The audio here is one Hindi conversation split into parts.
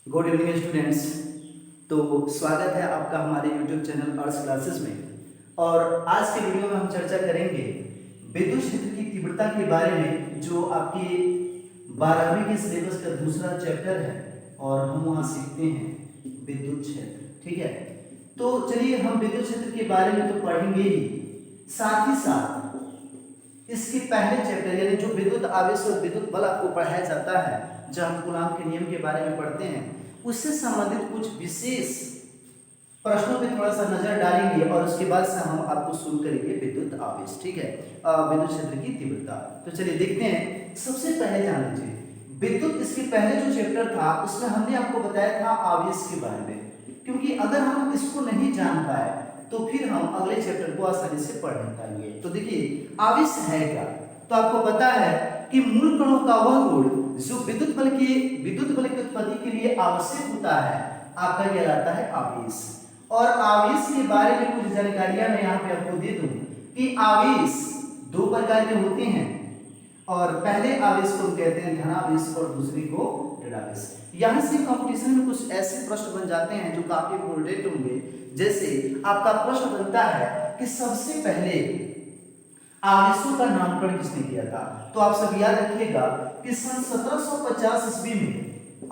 Good evening students. तो स्वागत है आपका हमारे यूट्यूब चैनल आर्ट्स क्लासेस में। और आज के वीडियो में हम चर्चा करेंगे विद्युत क्षेत्र की तीव्रता के बारे में, जो आपके 12वीं के सिलेबस का दूसरा चैप्टर है और हम वहाँ सीखते हैं विद्युत क्षेत्र। ठीक है, तो चलिए हम विद्युत क्षेत्र के बारे में तो पढ़ेंगे ही, साथ ही साथ इसके पहले चैप्टर यानी जो विद्युत आवेश और विद्युत बल आपको पढ़ाया जाता है, जब हम कूलाम के नियम के बारे में पढ़ते हैं, उससे संबंधित कुछ विशेष प्रश्नों पे थोड़ा सा नजर डालेंगे और उसके बाद से हम आपको शुरू करेंगे विद्युत आवेश। ठीक है, विद्युत क्षेत्र की तीव्रता। तो चलिए देखते हैं। सबसे पहले जान लीजिए विद्युत, इसके पहले जो चैप्टर था उसमें हमने आपको बताया था आवेश के बारे में, क्योंकि अगर हम इसको नहीं जान पाए तो फिर हम अगले चैप्टर को आसानी से पढ़ नहीं पाएंगे। तो देखिए आवेश है क्या, तो आपको पता है कि मूल कणों का वह गुण जो विद्युत बल की उत्पत्ति के लिए आवश्यक होता है, आपका कहलाता है आवेश। और आवेश के बारे में कुछ जानकारियां मैं यहाँ पे आपको दे दूं कि आवेश दो प्रकार के होते हैं, और पहले आवेश को कहते हैं धनावेश और दूसरी को ऋणावेश। यहाँ से कंपटीशन में कुछ ऐसे प्रश्न बन जाते हैं जो काफी इंपोर्टेंट होंगे। जैसे आपका प्रश्न बनता है कि सबसे पहले आवेशों का नामकरण किसने किया था, तो आप सब याद रखिएगा कि सन 1750 ईस्वी में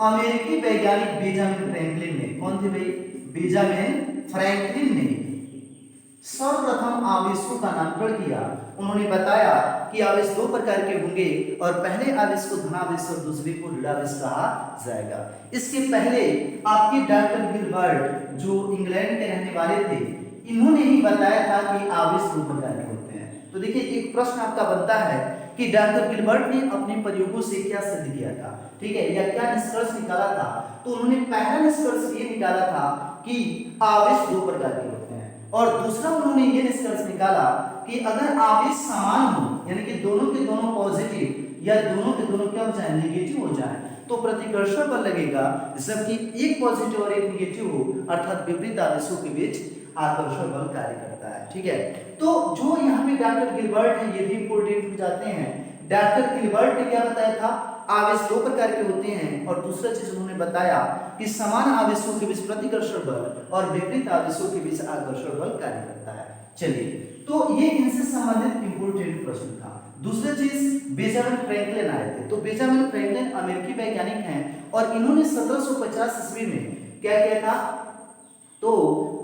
अमेरिकी वैज्ञानिक बेंजामिन फ्रैंकलिन ने, कौन थे भाई, बेंजामिन फ्रैंकलिन ने सर्वप्रथम आवेशों का नामकरण किया। उन्होंने बताया कि आवेश दो प्रकार के होंगे और पहले आवेश को धनावेश और दूसरे को ऋणावेश कहा जाएगा। इसके पहले आपके डॉक्टर गिलबर्ट, जो इंग्लैंड के रहने वाले थे, इन्होंने ही बताया था कि आवेश दो प्रकार के होते हैं। तो देखिए एक प्रश्न आपका बनता है कि डॉक्टर गिलबर्ट ने अपने प्रयोगों से क्या सिद्ध किया था, ठीक है, या क्या निष्कर्ष निकाला था। तो उन्होंने पहला निष्कर्ष ये निकाला था कि आवेश दो प्रकार के होते हैं, और दूसरा उन्होंने ये निष्कर्ष निकाला कि अगर आवेश समान हो, यानी कि दोनों के दोनों पॉजिटिव या दोनों के दोनों क्या हो जाए, नेगेटिव हो जाए, तो प्रतिकर्षण बल लगेगा। जबकि एक पॉजिटिव और एक नेगेटिव हो, अर्थात विपरीत आवेशों के बीच आकर्षण बल कार्य करता है। ठीक है, तो जो यहाँ पे डॉक्टर गिलबर्ट है, ये भी इंपोर्टेंट हो जाते हैं। डॉक्टर गिलबर्ट ने क्या बताया था, आवेश दो प्रकार के होते हैं, और दूसरा चीज उन्होंने बताया कि समान आवेशों के बीच प्रतिकर्षण बल और विपरीत आवेशों के बीच आकर्षण बल कार्य करता है। चलिए, तो ये इनसे संबंधित इंपोर्टेंट प्रश्न था। दूसरा चीज बेंजामिन फ्रैंकलिन आए थे। तो बेंजामिन फ्रैंकलिन अमेरिकी वैज्ञानिक हैं और इन्होंने 1750 ईस्वी में क्या किया था, तो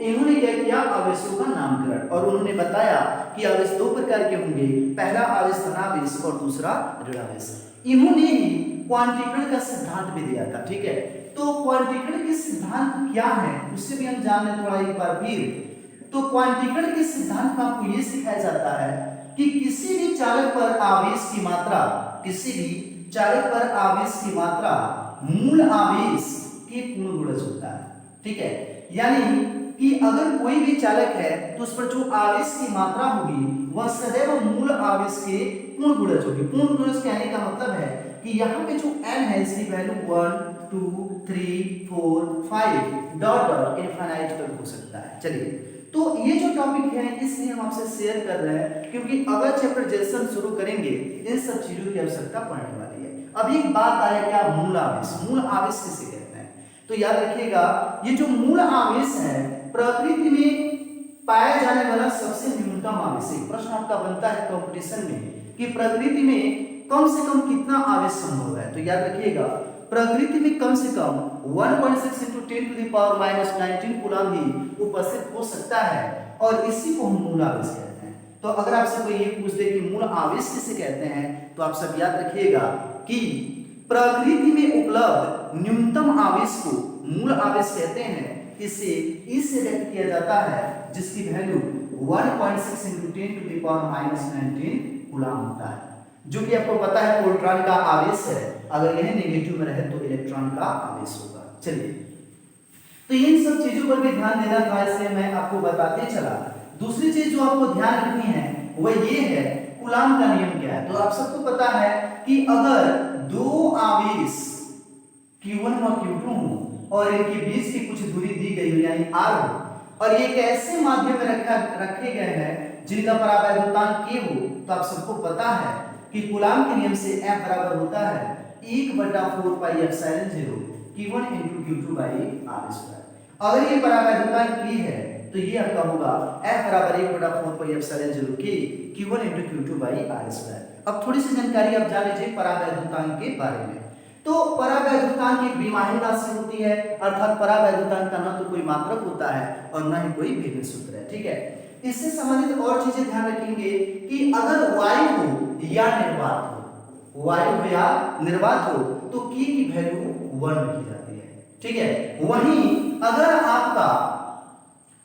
इन्होंने क्या किया, आवेशों का नामकरण, और उन्होंने बताया कि आवेश दो प्रकार के होंगे, पहला आवेश धनावेश और दूसरा ऋणावेश। इन्होंने ही क्वांटीकरण का सिद्धांत भी दिया था। ठीक है, तो क्वांटीकरण के सिद्धांत क्या है उससे भी हम जान लें थोड़ा एक बार फिर। तो क्वांटीकरण के सिद्धांत में आपको यह सिखाया जाता है कि किसी भी चालक पर आवेश की मात्रा, किसी भी चालक पर आवेश की मात्रा मूल आवेश के पूर्ण गुणज होता है। ठीक है, यानी कि अगर कोई भी चालक है तो उस पर जो आवेश की मात्रा होगी वह सदैव मूल आवेश के पूर्ण गुणज होगी। पूर्ण गुणज कहने का मतलब है कि यहाँ पे जो n है इसकी वैल्यू 1 2 3 4 5 डॉट डॉट इनफाइनाइट तक हो सकता है। चलिए, तो ये जो टॉपिक है इसलिए हम आपसे शेयर कर रहे हैं क्योंकि अगला चैप्टर जैसे हम शुरू करेंगे इन सब चीजों की आवश्यकता पड़ने वाली है। अब एक बात आया क्या, मूल आवेश। मूल आवेश किसे कहते हैं, तो याद रखिएगा ये जो मूल आवेश है प्रकृति में पाया जाने वाला सबसे न्यूनतम आवेश है। प्रश्न आपका बनता है कंपटीशन में कि प्रकृति में कम से कम कितना आवेश संभव है। तो याद रखिएगा प्रकृति में कम से कम 1.6 × 10⁻⁻19 कूलाम ही उपस्थित हो सकता है, और इसी को हम मूल आवेश कहते हैं। तो अगर आपसे कोई ये पूछ दे कि मूल आवेश किसे कहते हैं, तो आप सब याद रखिएगा कि प्रकृति में उपलब्ध न्यूनतम आवेश को मूल आवेश कहते हैं। इसे ई से व्यक्त किया जाता है जिसकी वैल्यू 1.6 × 10⁻⁻19 कूलाम होता है, जो कि आपको पता है प्रोटॉन का आवेश है। अगर यह नेगेटिव में रहे तो इलेक्ट्रॉन का आवेश होगा। चलिए, तो इन सब चीजों पर भी ध्यान देना था, इसलिए मैं आपको बताते चला। दूसरी चीज जो आपको ध्यान रखनी है वह ये है कूलाम का नियम क्या है। तो आप सबको पता है कि अगर दो आवेश Q1 और Q2 हो और इनके बीच की कुछ दूरी दी गई हो यानी r हो, और ये एक ऐसे माध्यम में रखे गए हैं जिनका परावैद्युतांक k हो, तो आप सबको पता है कि कूलाम के नियम से F बराबर होता है 1/4 pi epsilon 0 Q1 into Q2 by R square. अगर ये परावैद्युतांक P है तो ये आपका होगा F बराबर 1/4 pi epsilon 0 K Q1 into Q2 by R square. अब थोड़ी सी जानकारी आप जान लीजिए परावैद्युतांक के बारे में। तो परावैद्युतांक एक विमाहीन राशि होती है, अर्थात परावैद्युतांक का न तो कोई मात्रक होता है और न ही कोई भिन्न सूत्र है, ठीक है। इससे संबंधित और चीजें ध्यान रखेंगे कि अगर वायु हो या निर्वात हो, वायु हो या निर्वात हो तो की वैल्यू 1 रखी जाती है, ठीक है। वहीं अगर आपका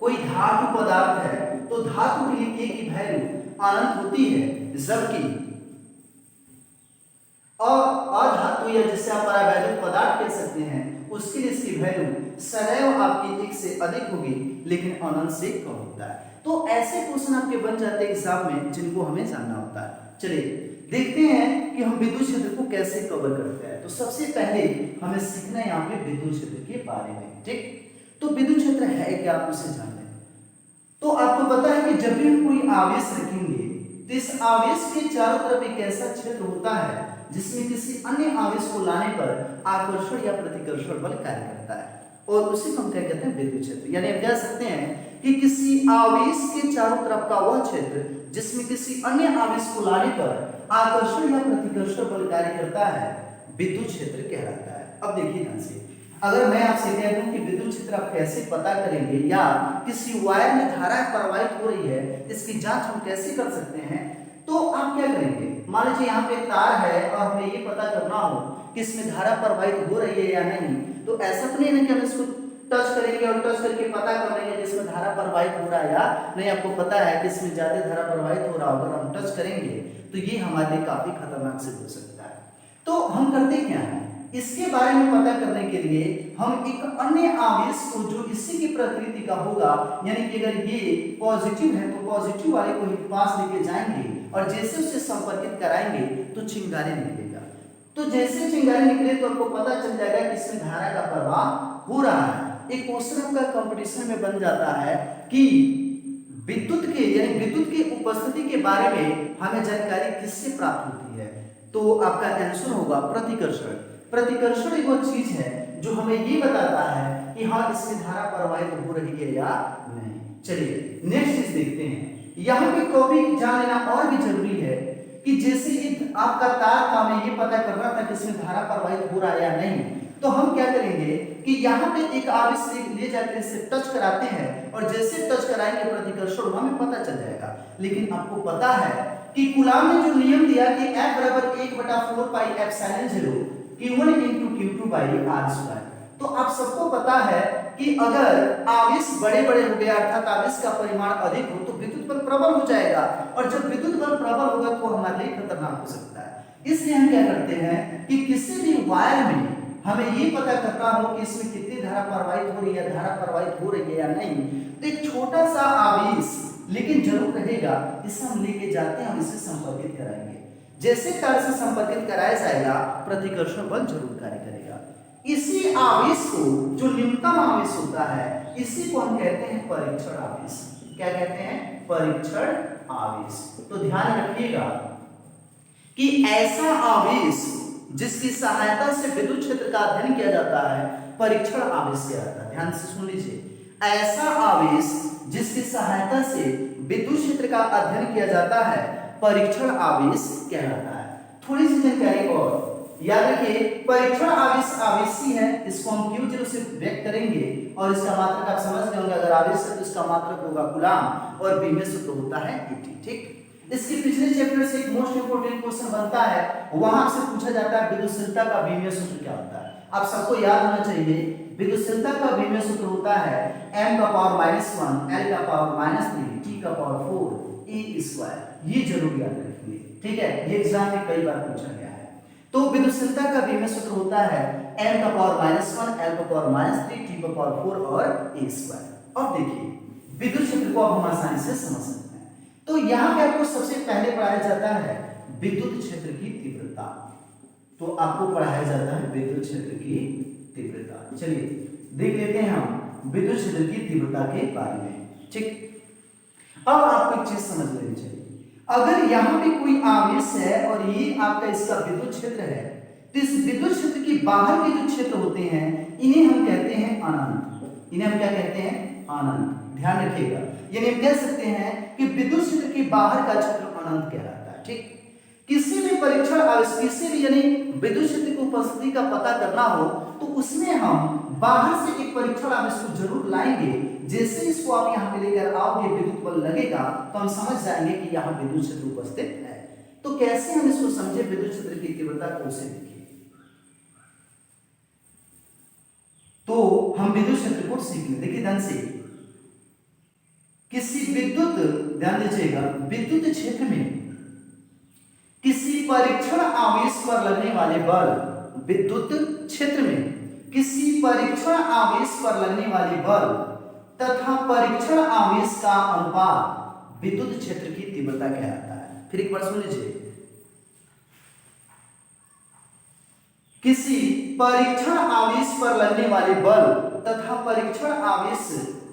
कोई धातु पदार्थ है तो धातु के लिए के की वैल्यू अनंत होती है, जबकि अधातु या जिसे आप परावैद्युत पदार्थ कह सकते हैं उसके लिए इसकी वैल्यू सदैव आपकी 1 से अधिक होगी लेकिन अनंत से कम होता है। तो ऐसे क्वेश्चन आपके बन जाते हैं एग्जाम में जिनको हमें जानना होता है। चलिए देखते हैं कि हम विद्युत क्षेत्र को कैसे कवर करते हैं। तो सबसे पहले हमें सीखना है यहाँ पे विद्युत क्षेत्र के बारे में, ठीक। तो विद्युत क्षेत्र है क्या, आप उसे जान लें। तो आपको पता है कि जब भी हम कोई आवेश रखेंगे तो इस आवेश के चारों तरफ एक ऐसा क्षेत्र होता है जिसमें किसी अन्य आवेश को लाने पर आकर्षण या प्रतिकर्षण बल कार्य करता है, और उसी को हम क्या कहते हैं, विद्युत क्षेत्र। यानी हम कह सकते हैं कि किसी आवेश के चारों तरफ का वह क्षेत्र जिसमें किसी अन्य आवेश को लाने पर आकर्षण या प्रतिकर्षण बल कार्य करता है विद्युत क्षेत्र कहलाता है। अब देखिए ध्यान से, अगर मैं आपसे कह दूं कि विद्युत क्षेत्र आप कैसे पता करेंगे या किसी वायर में धारा प्रवाहित हो रही है इसकी जांच हम कैसे कर सकते हैं, तो आप क्या करेंगे। मान लीजिए यहाँ पे तार है और हमें ये पता करना हो कि इसमें धारा प्रवाहित हो रही है या नहीं, तो ऐसा तो नहीं है कि हम इसको टच करेंगे और टच करके पता कर लेंगे कि इसमें धारा प्रवाहित हो रहा है या नहीं। आपको पता है कि इसमें ज्यादा धारा प्रवाहित हो रहा होगा, अगर हम टच करेंगे तो ये हमारे लिए काफी खतरनाक सिद्ध हो सकता है। तो हम करते क्या है, इसके बारे में पता करने के लिए हम एक अन्य आवेश को जो इसी की प्रकृति का होगा, यानी कि अगर ये पॉजिटिव है तो पॉजिटिव वाले को ही पास लेके जाएंगे और जैसे उसे संपर्कित कराएंगे तो चिंगारी निकलेगा। तो जैसे चिंगारी निकले तो आपको पता चल जाएगा कि इसमें धारा का प्रवाह हो रहा है। एक क्वेश्चन का कंपटीशन में बन जाता है कि विद्युत के यानी विद्युत की उपस्थिति के बारे में हमें जानकारी किससे प्राप्त होती है, तो आपका आंसर होगा प्रतिकर्षण। प्रतिकर्षण एक वो चीज है जो हमें ये बताता है कि हाँ इसमें धारा प्रवाहित हो रही है या नहीं। चलिए नेक्स्ट चीज देखते हैं। यहाँ पे को भी जान लेना और भी जरूरी है कि जैसे आपका तार का हमें ये पता करना था कि इसमें धारा प्रवाहित हो रहा है या नहीं, तो हम क्या करेंगे कि यहाँ पे एक आवेश ले जाकर इसे टच कराते हैं और जैसे टच कराएंगे प्रतिकर्षण हमें पता चल जाएगा। लेकिन आपको पता है कि कूलाम ने जो नियम दिया कि F बराबर 1/4 pi epsilon 0 Q1 into Q2 by R square, तो आप सबको पता है कि अगर आवेश बड़े-बड़े हो गए अर्थात आवेश का परिमाण अधिक हो तो विद्युत बल प्रबल हो जाएगा, और जब विद्युत बल प्रबल होगा तो हमारे लिए खतरनाक हो सकता है। इसलिए हम क्या करते हैं कि किसी भी वायर में हमें ये पता करना हो कि इसमें कितनी धारा प्रवाहित हो रही है, धारा प्रवाहित हो रही है या नहीं, तो एक छोटा सा आवेश लेकिन जरूर रहेगा, इसे हम लेके जाते हैं और इसे संपर्कित कराएंगे। जैसे तार से संपर्कित कराया जाएगा प्रतिकर्षण बल जरूर कार्य करेगा। इसी आवेश को जो न्यूनतम आवेश होता है इसी को हम कहते हैं परीक्षण आवेश। क्या कहते हैं, परीक्षण आवेश। तो ध्यान रखिएगा कि ऐसा आवेश जिसकी सहायता से विद्युत क्षेत्र का अध्ययन किया जाता है परीक्षण आवेश कहलाता है। ध्यान से सुन लीजिए, ऐसा आवेश जिसकी सहायता से विद्युत क्षेत्र का अध्ययन किया जाता है परीक्षण आवेश कहलाता है। थोड़ी सी जानकारी और याद रखिए, परीक्षण आवेश आवेशी है, इसको हम Q0 से व्यक्त करेंगे और इसका मात्रक आप समझ गए होंगे। अगर आवेश है तो इसका मात्रक होगा कूलाम और बी में सूत्र होता है ET, ठीक। इसके पिछले चैप्टर से एक मोस्ट इंपोर्टेंट क्वेश्चन बनता है, वहां से पूछा जाता है विद्युतशीलता का बीमीय सूत्र क्या होता है। आप सबको याद होना चाहिए, विद्युतशीलता का बीमीय सूत्र होता है m का पावर -1 l का पावर -3 t का पावर 4 e स्क्वायर। ये जरूर याद रखिए, ठीक है, ये एग्जाम में कई बार पूछा गया है। तो विद्युतशीलता का बीमीय सूत्र होता है m का पावर -1 l का पावर -3 t का पावर 4 और e स्क्वायर। अब देखिए विद्युत क्षेत्र को अब हम आसानी से समझ सकते हैं। तो यहाँ पे आपको सबसे पहले पढ़ाया जाता है विद्युत क्षेत्र की तीव्रता। तो आपको पढ़ाया जाता है विद्युत क्षेत्र की तीव्रता। चलिए देख लेते हैं हम विद्युत क्षेत्र की तीव्रता के बारे में, ठीक। अब आपको एक चीज समझ लेनी चाहिए, अगर यहाँ पे कोई आवेश है और ये आपका इसका विद्युत क्षेत्र है, तो इस विद्युत क्षेत्र की बाहर के जो क्षेत्र होते हैं इन्हें हम कहते हैं अनंत। इन्हें हम क्या कहते हैं? अनंत। ध्यान रखिएगा, यानी हम कह सकते हैं कि विद्युत क्षेत्र के बाहर का क्षेत्र अनंत कहलाता है। ठीक, किसी भी परीक्षण आविष्कार से भी यानी विद्युत क्षेत्र की उपस्थिति का पता करना हो तो उसमें हम बाहर से एक परीक्षण आविष्कार को जरूर लाएंगे। जैसे इसको आप यहाँ पे लेकर आओगे, विद्युत बल लगेगा तो हम समझ जाएंगे कि यहाँ विद्युत क्षेत्र उपस्थित है। तो कैसे हम इसको समझे, विद्युत क्षेत्र की तीव्रता को उसे देखिए। तो हम विद्युत क्षेत्र को सीख लें। देखिए ध्यान से, किसी विद्युत, ध्यान दीजिएगा, विद्युत क्षेत्र में किसी परीक्षण आवेश पर लगने वाले बल, विद्युत क्षेत्र में किसी परीक्षण आवेश पर लगने वाले बल तथा परीक्षण आवेश का अनुपात विद्युत क्षेत्र की तीव्रता कहलाता है। फिर एक बार सुन लीजिए, किसी परीक्षण आवेश पर लगने वाले बल तथा परीक्षण आवेश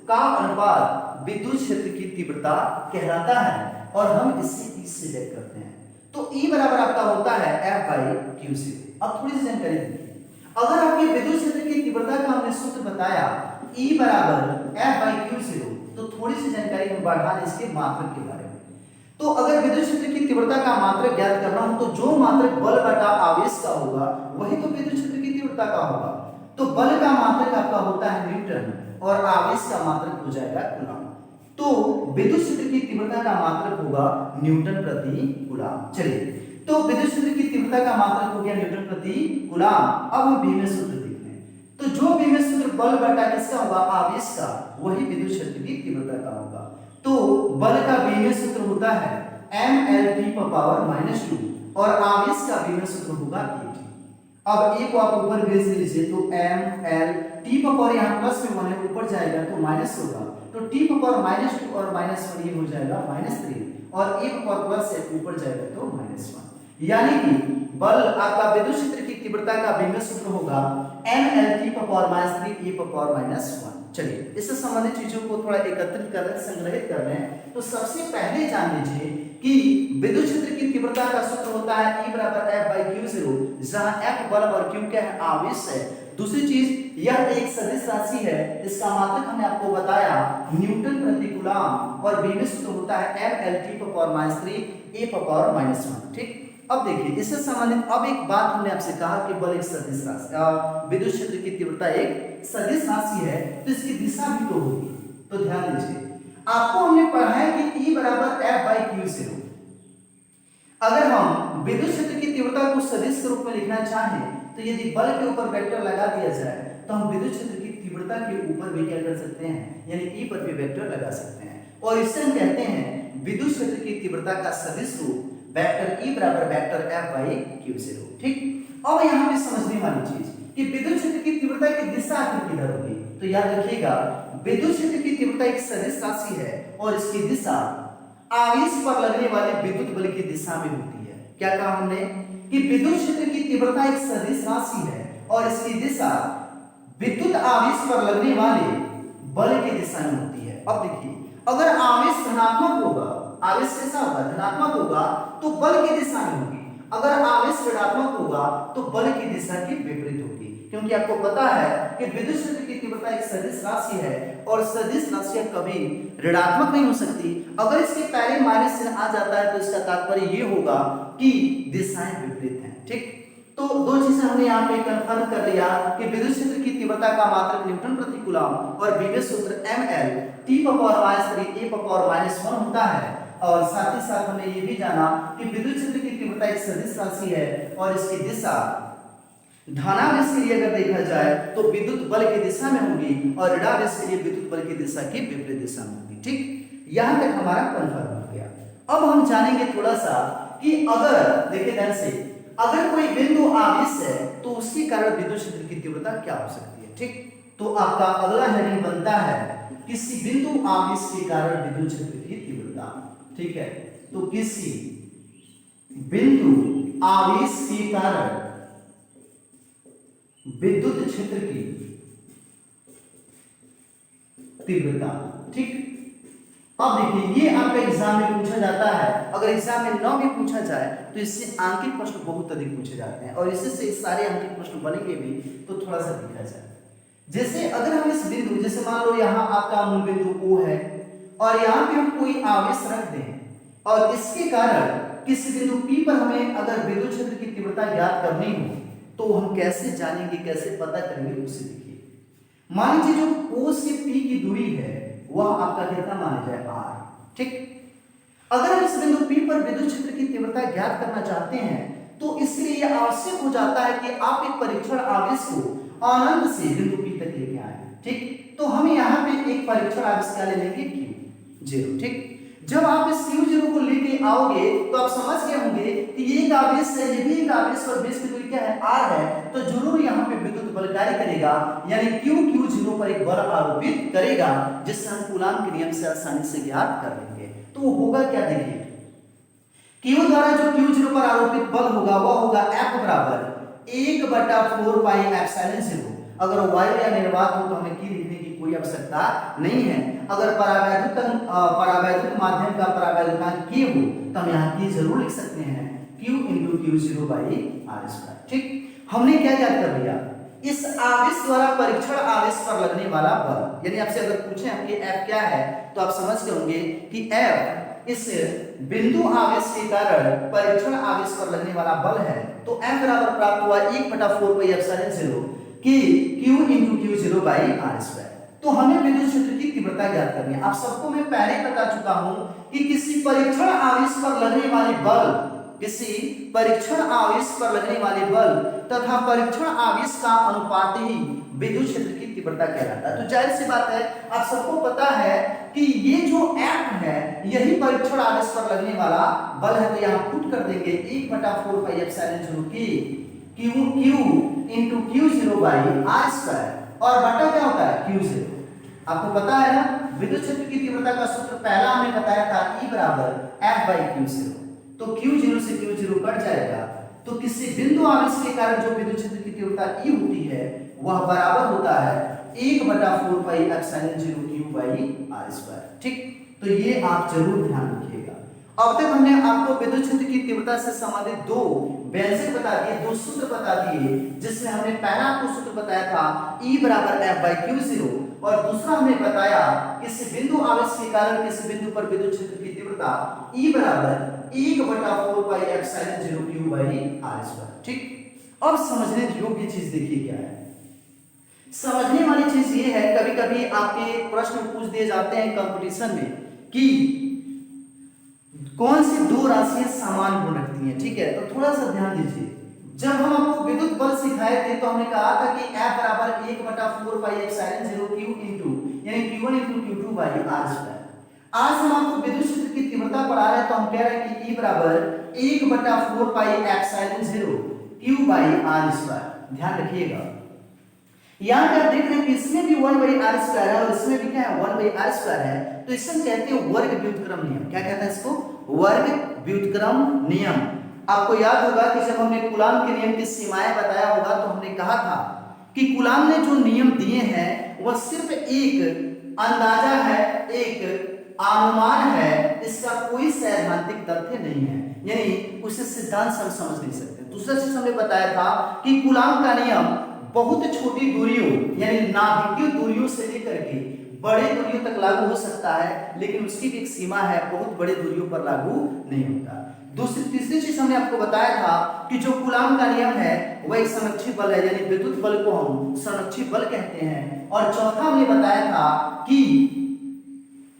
का अनुपात विद्युत क्षेत्र की तीव्रता कहलाता है और हम इसे E से व्यक्त करते हैं। तो E बराबर आपका होता है F/Q से। अब थोड़ी सी जानकारी देखिए, अगर आपके विद्युत क्षेत्र की तीव्रता का हमने सूत्र बताया E बराबर F/Q से हो, तो थोड़ी सी जानकारी हम बढ़ा दें इसके मात्रक के बारे में। तो अगर विद्युत क्षेत्र की तीव्रता का मात्रक ज्ञात करना हो तो जो मात्रक बल बटा आवेश का होगा वही तो विद्युत क्षेत्र की तीव्रता का होगा। तो बल का मात्रक आपका होता है न्यूटन और आवेश का मात्रक हो जाएगा कूलम। तो विद्युत क्षेत्र की तीव्रता का मात्रक होगा न्यूटन प्रति कूलम। चलिए, तो विद्युत क्षेत्र की तीव्रता का मात्रक हो गया न्यूटन प्रति कूलम। अब हम बीमे सूत्र देखते हैं। तो जो बीमे सूत्र बल बटा किसका होगा? आवेश का, वही विद्युत क्षेत्र की तीव्रता का होगा। तो बल का बीमे सूत्र होता है mL/2 और आवेश का बीमे सूत्र होगा AT। अब ए को आप ऊपर भेज लीजिए, तो mL/T यहाँ प्लस में 1 है, ऊपर जाएगा तो माइनस होगा, तो T⁻2 और -1 ये हो जाएगा -3 और a प्लस है, ऊपर जाएगा तो -1। यानी कि बल आपका विद्युत क्षेत्र की तीव्रता का बीमे सूत्र होगा mL/T⁻3 e⁻1। चलिए, इससे संबंधित चीजों को थोड़ा एकत्रित कर लें, संग्रहित कर लें। तो सबसे पहले जान लीजिए कि विद्युत क्षेत्र की तीव्रता का सूत्र होता है E बराबर F/Q0, जहां F बल और Q क्या है? आवेश है। दूसरी चीज, यह एक सदिश राशि है, इसका मात्रक हमने आपको बताया न्यूटन प्रति कूलम और बीमे सूत्र होता है mL/T⁻3 e⁻1। ठीक, अब देखिए इससे संबंधित अब एक बात हमने आपसे कहा कि बल एक सदिश राशि, विद्युत क्षेत्र की तीव्रता एक सदिश राशि है, तो इसकी दिशा भी तो होगी। तो ध्यान दीजिए, आपको हमने पढ़ा है कि E बराबर F/Q से हो। अगर हम विद्युत क्षेत्र की तीव्रता को सदिश के रूप में लिखना चाहें तो यदि बल के ऊपर वेक्टर लगा दिया जाए तो हम विद्युत क्षेत्र की तीव्रता के ऊपर भी क्या कर सकते हैं, यानी E पर भी वेक्टर लगा सकते हैं और इससे हम कहते हैं विद्युत क्षेत्र की तीव्रता का सदिश रूप वेक्टर E बराबर वेक्टर F/Q से हो। ठीक, अब यहाँ पे समझने वाली चीज कि विद्युत क्षेत्र की तीव्रता की दिशा आखिर किधर होगी। तो याद रखिएगा, विद्युत क्षेत्र की तीव्रता एक सदिश राशि है और इसकी दिशा आवेश पर लगने वाले विद्युत बल की दिशा में होती है। क्या कहा हमने कि विद्युत क्षेत्र की तीव्रता एक सदिश राशि है और इसकी दिशा विद्युत आवेश पर लगने वाले बल की दिशा में होती है। अब देखिए, अगर आवेश धनात्मक होगा, आवेश कैसा होगा? धनात्मक होगा, तो बल की दिशा में होगी। अगर आवेश ऋणात्मक होगा तो बल की दिशा की विपरीत होगी, क्योंकि आपको पता है कि विद्युत क्षेत्र की तीव्रता एक सदिश राशि है और सदिश राशियां कभी ऋणात्मक नहीं हो सकती। अगर इसके पहले माइनस चिन्ह आ जाता है तो इसका तात्पर्य ये होगा कि दिशाएं विपरीत हैं। ठीक, तो दो चीजें हमने यहाँ पे कंफर्म कर लिया कि विद्युत क्षेत्र की तीव्रता का मात्रक न्यूटन प्रति कूलम और बीमे सूत्र mL/T⁻3 e⁻1 होता है। और साथ ही साथ हमने ये भी जाना कि विद्युत क्षेत्र की तीव्रता एक सदिश राशि है और इसकी दिशा धनावेश के लिए अगर देखा जाए तो विद्युत बल की दिशा में होगी और ऋणावेश के लिए विद्युत बल की दिशा की विपरीत दिशा में होगी। ठीक, यहां तक हमारा कंफर्म हो गया। अब हम जानेंगे थोड़ा सा कि अगर देखिए ध्यान से, अगर कोई बिंदु आवेश है तो उसके कारण विद्युत क्षेत्र की तीव्रता क्या हो सकती है। ठीक, तो आपका अगला हेडिंग बनता है किसी बिंदु आवेश के कारण विद्युत क्षेत्र की तीव्रता। ठीक है, तो किसी बिंदु आवेश के कारण विद्युत क्षेत्र की तीव्रता। ठीक, अब देखिए ये आपका एग्जाम में पूछा जाता है, अगर एग्जाम में न भी पूछा जाए तो इससे अंकित प्रश्न बहुत अधिक पूछे जाते हैं और इससे सारे अंकित प्रश्न बनेंगे भी तो थोड़ा सा देखा जाए। जैसे अगर हम इस बिंदु, जैसे मान लो यहाँ आपका मूल बिंदु O है और यहाँ पे हम कोई आवेश रख दें और इसके कारण किसी बिंदु P पर हमें अगर विद्युत क्षेत्र की तीव्रता ज्ञात करनी हो तो हम कैसे जानेंगे, कैसे पता करेंगे, उसे देखिए। मान लीजिए जो O से P की दूरी है वह आपका कितना माना जाए R, ठीक। अगर हम इस बिंदु P पर विद्युत क्षेत्र की तीव्रता ज्ञात करना चाहते हैं तो इसलिए यह आवश्यक हो जाता है कि आप एक परीक्षण आवेश को अनंत से बिंदु P तक लेके आए, ठीक। तो हम यहाँ पे एक परीक्षण आवेश क्या ले लेंगे, Q0, ठीक। जब आप इस Q0 को लेके आओगे तो आप समझ गए होंगे कि ये एक आवेश है, ये भी एक आवेश और बेस की दूरी क्या है, R है, तो जरूर यहाँ पे विद्युत बल कार्य करेगा, यानी Q Q0 पर एक बल आरोपित करेगा जिससे हम कूलाम के नियम से आसानी से ज्ञात कर लेंगे। तो वो होगा क्या, देखिए Q द्वारा जो Q0 पर आरोपित बल होगा वह होगा F बराबर 1/4 पाई एप्सिलॉन 0। अगर वायु या निर्वात हो तो हमें की लिखने की कोई आवश्यकता नहीं है। अगर परावैद्युत माध्यम का परावैद्युतांक K हो तो हम यहाँ की जरूर लिख सकते हैं Q × Q0 बाई R², ठीक। हमने क्या याद कर लिया, इस आवेश द्वारा परीक्षण आवेश पर लगने वाला बल, यानी आपसे अगर पूछे हम कि F क्या है तो आप समझ गए होंगे कि F इस बिंदु आवेश के कारण परीक्षण आवेश पर लगने वाला बल है, तो F बराबर प्राप्त हुआ 1/4 पाई एप्सिलॉन 0 कि Q × Q0 बाई R²। तो हमें विद्युत क्षेत्र की तीव्रता ज्ञात करनी है। आप सबको मैं पहले ही बता चुका हूं कि किसी परीक्षण आवेश पर लगने वाले बल, किसी परीक्षण आवेश पर लगने वाले बल तथा परीक्षण आवेश का अनुपात ही विद्युत क्षेत्र की तीव्रता कहलाता है। तो जाहिर सी बात है, आप सबको पता है कि ये जो F है यही परीक्षण आवेश पर लगने वाला बल है, तो यहां पुट कर देंगे 1/4 पाई एप्सिलॉन 0 की Q × Q0 बाई R² और बटा क्या होता है, Q0। आपको पता है ना, विद्युत क्षेत्र की तीव्रता का सूत्र पहला हमने बताया था E बराबर F/Q0। तो Q0 से Q0 कट जाएगा, तो किसी बिंदु आवेश के कारण जो विद्युत क्षेत्र की तीव्रता E होती है वह बराबर होता है 1/4 pi epsilon 0 Q by R², ठीक। तो ये आप जरूर ध्यान रखिएगा। अब तक हमने आपको विद्युत क्षेत्र की तीव्रता से संबंधित दो व्यंजक बता दिए, दो सूत्र बता दिए, जिसमें हमने पहला आपको सूत्र बताया था E बराबर F/Q0 और दूसरा हमने बताया किसी बिंदु आवेश के कारण किसी बिंदु पर विद्युत क्षेत्र की तीव्रता E बराबर 1/4 pi epsilon 0 Q by R², ठीक। अब समझने योग्य चीज देखिए क्या है। समझने वाली चीज ये है, कभी कभी आपके प्रश्न पूछ दिए जाते हैं कंपटीशन में कि कौन सी दो राशियां समान गुण रखती हैं, ठीक है। तो थोड़ा सा ध्यान दीजिए, जब हम आपको विद्युत बल सिखाए थे तो हमने कहा था कि F बराबर 1/4 पाई एप्सिलॉन 0 Q यानी Q1 × Q2 बाई R²। आज हम आपको विद्युत क्षेत्र की तीव्रता पढ़ा रहे हैं तो हम कह रहे हैं कि E बराबर 1/4 pi epsilon 0 Q by R²। ध्यान रखिएगा, यहाँ पे आप देख रहे हैं कि इसमें भी 1/r² है और इसमें भी क्या है, 1/r² है, तो इसे हम कहते हैं वर्ग व्युत्क्रम नियम। क्या कहता है इसको, वर्ग व्युत्क्रम नियम। आपको याद होगा कि जब हमने कूलाम के नियम की सीमाएं बताया होगा तो हमने कहा था कि कूलाम ने जो नियम दिए हैं वह सिर्फ एक अंदाजा है, एक अनुमान है, इसका कोई सैद्धांतिक तथ्य नहीं है, यानी उसे सिद्धांत से हम समझ नहीं सकते। दूसरा चीज हमने बताया था कि कूलाम का नियम बहुत छोटी दूरियों यानी नाभिकीय दूरियों से लेकर के बड़े दूरियों तक लागू हो सकता है, लेकिन उसकी भी एक सीमा है, बहुत बड़े दूरियों पर लागू नहीं होता। तीसरी चीज हमने आपको बताया था कि जो कूलाम का नियम है वह एक संरक्षित बल है, यानी विद्युत बल को हम संरक्षित बल कहते हैं। और चौथा हमने बताया था कि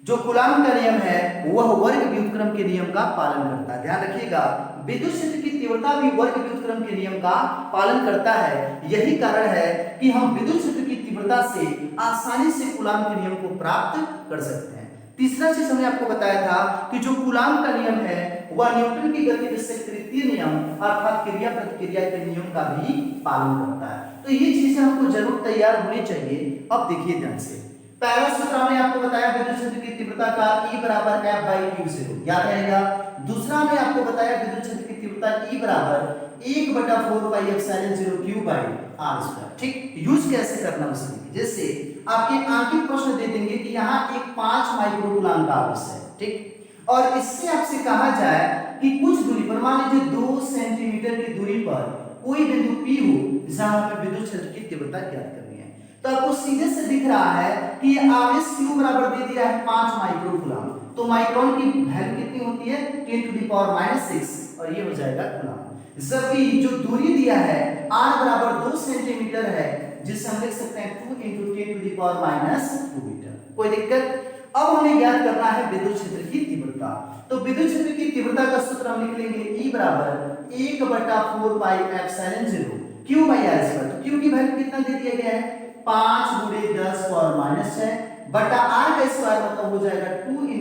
जो कूलाम का नियम है वह वर्ग व्युत्क्रम के नियम का पालन करता है। ध्यान रखिएगा, विद्युत क्षेत्र की तीव्रता भी वर्ग व्युत्क्रम के नियम का पालन करता है। यही कारण है कि हम विद्युत क्षेत्र की तीव्रता से आसानी से कूलाम के नियम को प्राप्त कर सकते हैं। तीसरा चीज हमने आपको बताया था कि जो कूलाम का नियम है वह न्यूटन की गति विषयक तृतीय नियम अर्थात क्रिया प्रतिक्रिया के नियम का भी पालन करता है। तो ये चीजें हमको जरूर तैयार होनी चाहिए। अब देखिए ध्यान से, पहला सूत्र हमने आपको बताया विद्युत क्षेत्र की तीव्रता का E बराबर F/Q0, याद रहेगा। दूसरा हमने आपको बताया विद्युत क्षेत्र की तीव्रता E बराबर 1/4 Q बाई R स्क्वायर। ठीक, यूज कैसे करना उसके लिए, जैसे आपके आगे प्रश्न दे देंगे कि यहाँ एक 5 माइक्रोकूलम का आवेश है, ठीक, और इससे आपसे कहा जाए कि कुछ दूरी पर, मान लीजिए 2 सेंटीमीटर की दूरी पर कोई बिंदु P हो जहां हमें विद्युत क्षेत्र की तीव्रता ज्ञात करनी है, तो आपको सीधे से दिख रहा है कि ये आवेश Q बराबर दे दिया है 5 माइक्रोकूलम, तो माइक्रोन की वैल्यू कितनी होती है 10⁻⁻6 और ये हो जाएगा कूलम। जबकि जो दूरी दिया है R बराबर 2 सेंटीमीटर है, जिसे हम लिख सकते हैं 2 × 10⁻⁻2 मीटर। कोई दिक्कत? अब हमें ज्ञात करना है विद्युत क्षेत्र की तीव्रता। तो विद्युत क्षेत्र की तीव्रता का सूत्र हम लिख लेंगे E बराबर 1/4 pi epsilon 0 Q by R square. तो Q की वैल्यू कितना दे दिया गया है 5 × 10⁻⁻6 बटा R का स्क्वायर, मतलब हो जाएगा 2 ×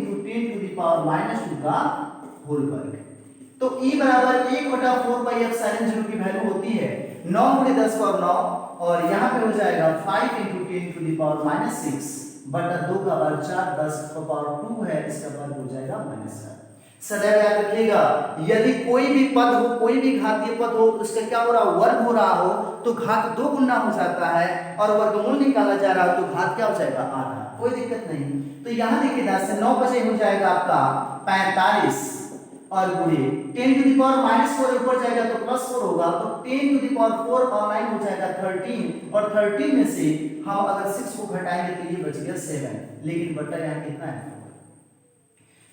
10⁻⁻2 का होल वर्ग। तो E बराबर 1/4 पाई एप्सिलॉन 0 की वैल्यू होती है 9 × 10⁻9 और यहाँ पे हो जाएगा 5 × 10⁻⁻6 बटा 2 का वर्ग 4 10 का पावर 2 है, इसका वर्ग हो जाएगा -4। सदैव याद रखिएगा, यदि कोई भी पद हो, कोई भी घातीय पद हो, उसका क्या हो रहा हो वर्ग हो रहा हो, तो घात 2 गुना हो जाता है और वर्गमूल निकाला जा रहा हो तो घात क्या हो जाएगा आधा। कोई दिक्कत नहीं। तो यहाँ देखिए 10 से 9 बजे हो जाएगा आपका 45 और गुणे 10⁻⁻4 ऊपर जाएगा तो +4 होगा, तो 10⁻4 और 9 हो जाएगा 13 और 13 में से हम अगर 6 को घटाएंगे तो ये बच गया 7, लेकिन बटा यहाँ कितना है,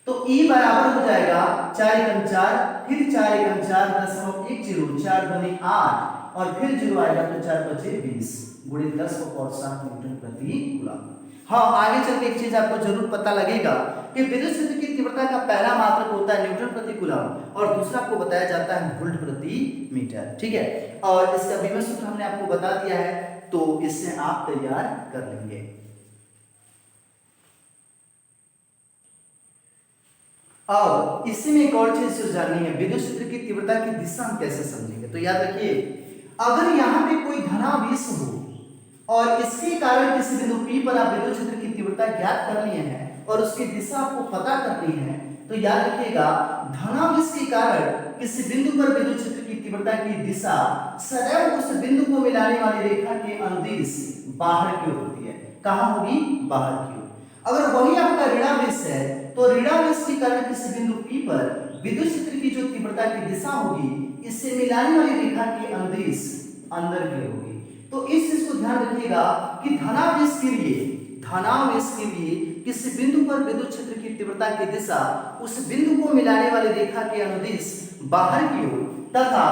तो E बराबर हो जाएगा 4 × 4 फिर 4 × 4 10.10 4 दूनी 8 और फिर 0 आएगा तो 4 बचे 20 गुणे 10 को पावर 7 न्यूटन प्रति कूलम। हाँ, आगे चल के एक चीज आपको जरूर पता लगेगा कि विद्युत क्षेत्र की तीव्रता का पहला मात्रक होता है न्यूटन प्रति कूलम और दूसरा आपको बताया जाता है वोल्ट प्रति मीटर। ठीक है, और इसका विभव सूत्र हमने आपको बता दिया है, तो इससे आप तैयार कर लेंगे। अब इसी में एक और चीज जाननी है, विद्युत क्षेत्र की तीव्रता की दिशा हम कैसे समझेंगे। तो याद रखिए, अगर यहाँ पे कोई धनावेश हो और इसके कारण किसी बिंदु P पर आप विद्युत क्षेत्र की तीव्रता ज्ञात कर लिए हैं और उसकी दिशा आपको पता करनी है, तो याद रखिएगा धनावेश के कारण किसी बिंदु पर विद्युत क्षेत्र की तीव्रता की दिशा सदैव उस बिंदु को मिलाने वाली रेखा के अनुदिश बाहर की ओर होती है। कहाँ होगी? बाहर की ओर। अगर वही आपका ऋणावेश है तो ऋणावेश के कारण किसी बिंदु P पर विद्युत क्षेत्र की जो तीव्रता की दिशा होगी इससे मिलाने वाली रेखा के अनुदिश अंदर की ओर होगी। तो इस चीज को ध्यान रखिएगा कि धनावेश के लिए किसी बिंदु पर विद्युत क्षेत्र की तीव्रता की दिशा उस बिंदु को मिलाने वाली रेखा के अनुदिश बाहर की ओर तथा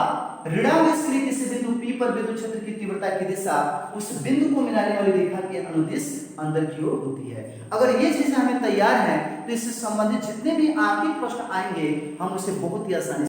ऋणावेश के लिए किसी बिंदु P पर विद्युत क्षेत्र की तीव्रता की दिशा उस बिंदु को मिलाने वाली रेखा के अनुदिश अंदर की ओर होती है। अगर ये चीजें हमें तैयार हैं तो इससे संबंधित जितने भी आगे प्रश्न आएंगे हम उसे बहुत ही आसानी